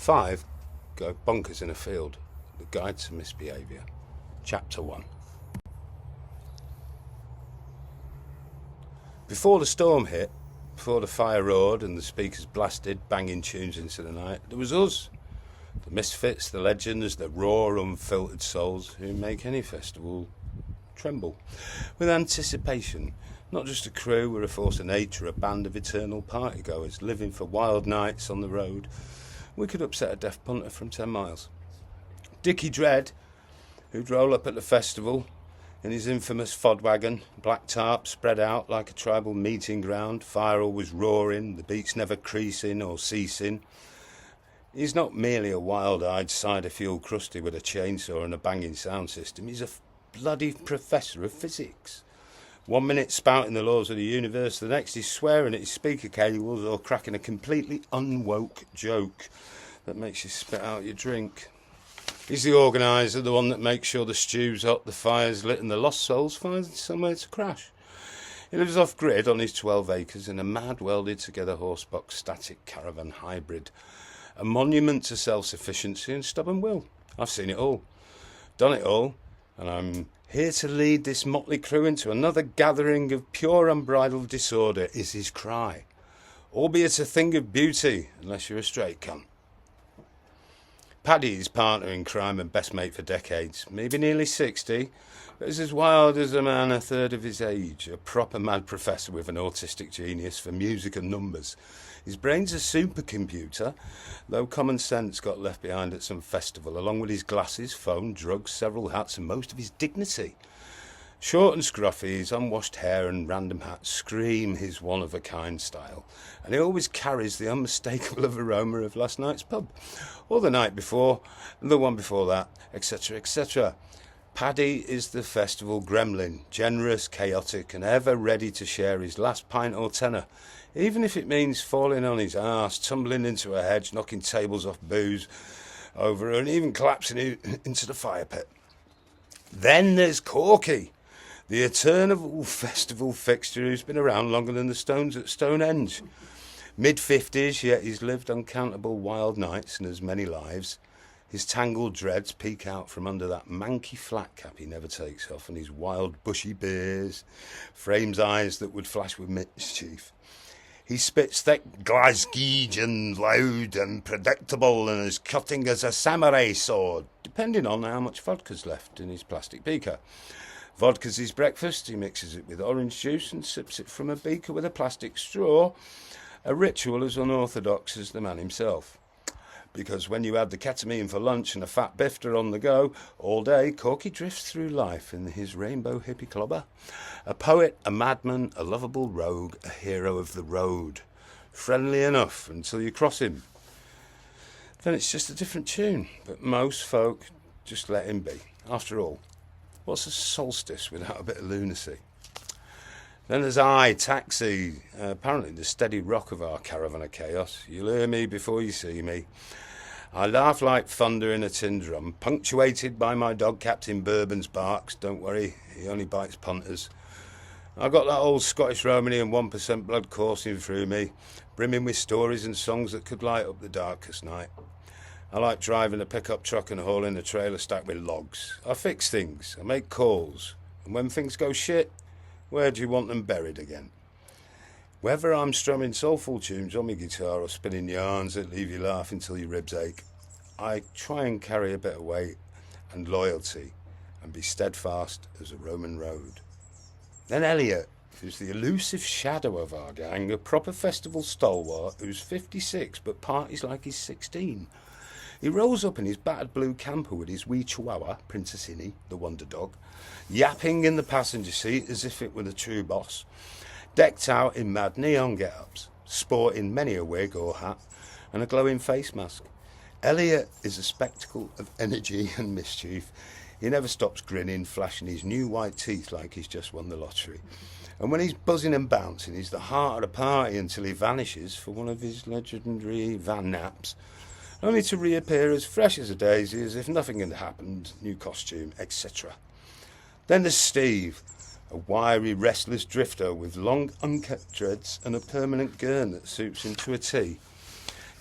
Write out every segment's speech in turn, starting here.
5. Go bonkers in a field. The Guide to Misbehaviour. Chapter 1. Before the storm hit, before the fire roared and the speakers blasted banging tunes into the night, there was us. The misfits, the legends, the raw, unfiltered souls who make any festival tremble with anticipation. Not just a crew, we're a force of nature, a band of eternal partygoers living for wild nights on the road. We could upset a deaf punter from 10 miles. Dickie Dread, who'd roll up at the festival in his infamous fod wagon, black tarp spread out like a tribal meeting ground, fire always roaring, the beats never creasing or ceasing. He's not merely a wild-eyed cider-fuel crusty with a chainsaw and a banging sound system. He's a bloody professor of physics. 1 minute spouting the laws of the universe, the next he's swearing at his speaker cables or cracking a completely unwoke joke that makes you spit out your drink. He's the organiser, the one that makes sure the stew's hot, the fire's lit and the lost souls find somewhere to crash. He lives off-grid on his 12 acres in a mad welded together horsebox static caravan hybrid. A monument to self-sufficiency and stubborn will. I've seen it all, done it all, and I'm here to lead this motley crew into another gathering of pure unbridled disorder is his cry. Albeit a thing of beauty, unless you're a straight cunt. Paddy, his partner in crime and best mate for decades, maybe nearly 60, but is as wild as a man a third of his age, a proper mad professor with an autistic genius for music and numbers. His brain's a supercomputer, though common sense got left behind at some festival, along with his glasses, phone, drugs, several hats and most of his dignity. Short and scruffy, his unwashed hair and random hat scream his one-of-a-kind style, and he always carries the unmistakable aroma of last night's pub, or the night before, and the one before that, etc., etc. Paddy is the festival gremlin, generous, chaotic, and ever ready to share his last pint or tenner, even if it means falling on his arse, tumbling into a hedge, knocking tables off booze over, and even collapsing into the fire pit. Then there's Corky, the eternal festival fixture who's been around longer than the stones at Stonehenge. Mid-50s, yet he's lived uncountable wild nights and as many lives. His tangled dreads peek out from under that manky flat cap he never takes off, and his wild bushy beers frames eyes that would flash with mischief. He spits thick Glaswegian, loud and predictable, and as cutting as a samurai sword, depending on how much vodka's left in his plastic beaker. Vodka's his breakfast, he mixes it with orange juice and sips it from a beaker with a plastic straw, a ritual as unorthodox as the man himself. Because when you add the ketamine for lunch and a fat bifter on the go, all day Corky drifts through life in his rainbow hippie clobber. A poet, a madman, a lovable rogue, a hero of the road. Friendly enough until you cross him. Then it's just a different tune, but most folk just let him be. After all, what's a solstice without a bit of lunacy? Then there's I, Taxi, apparently the steady rock of our caravan of chaos. You'll hear me before you see me. I laugh like thunder in a tin drum, punctuated by my dog Captain Bourbon's barks. Don't worry, he only bites punters. I got that old Scottish Romany and 1% blood coursing through me, brimming with stories and songs that could light up the darkest night. I like driving a pickup truck and hauling a trailer stacked with logs. I fix things, I make calls, and when things go shit, where do you want them buried again? Whether I'm strumming soulful tunes on my guitar or spinning yarns that leave you laughing till your ribs ache, I try and carry a bit of weight and loyalty and be steadfast as a Roman road. Then Elliot, who's the elusive shadow of our gang, a proper festival stalwart who's 56 but parties like he's 16. He rolls up in his battered blue camper with his wee chihuahua, Princess Innie, the wonder dog, yapping in the passenger seat as if it were the true boss, decked out in mad neon get-ups, sporting many a wig or hat and a glowing face mask. Elliot is a spectacle of energy and mischief. He never stops grinning, flashing his new white teeth like he's just won the lottery. And when he's buzzing and bouncing, he's the heart of the party until he vanishes for one of his legendary van naps, only to reappear as fresh as a daisy, as if nothing had happened, new costume, etc. Then there's Steve, a wiry, restless drifter with long unkept dreads and a permanent gurn that suits him to a T.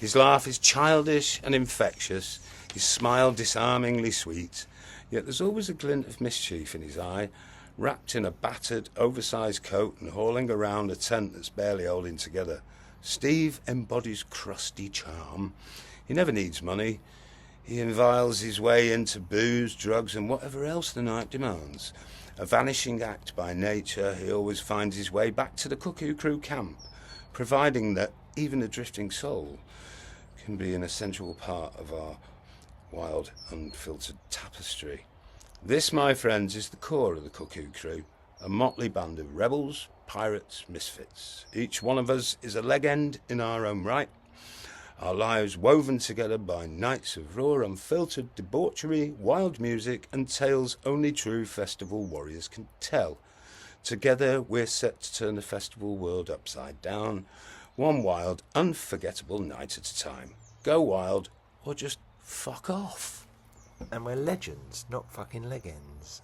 His laugh is childish and infectious, his smile disarmingly sweet, yet there's always a glint of mischief in his eye, wrapped in a battered, oversized coat and hauling around a tent that's barely holding together. Steve embodies crusty charm. He never needs money. He inviles his way into booze, drugs and whatever else the night demands. A vanishing act by nature, he always finds his way back to the Cuckoo crew camp, providing that even a drifting soul can be an essential part of our wild, unfiltered tapestry. This, my friends, is the core of the Cuckoo crew, a motley band of rebels, pirates, misfits. Each one of us is a legend in our own right, our lives woven together by nights of raw, unfiltered debauchery, wild music, and tales only true festival warriors can tell. Together we're set to turn the festival world upside down, one wild, unforgettable night at a time. Go wild, or just fuck off. And we're legends, not fucking leggings.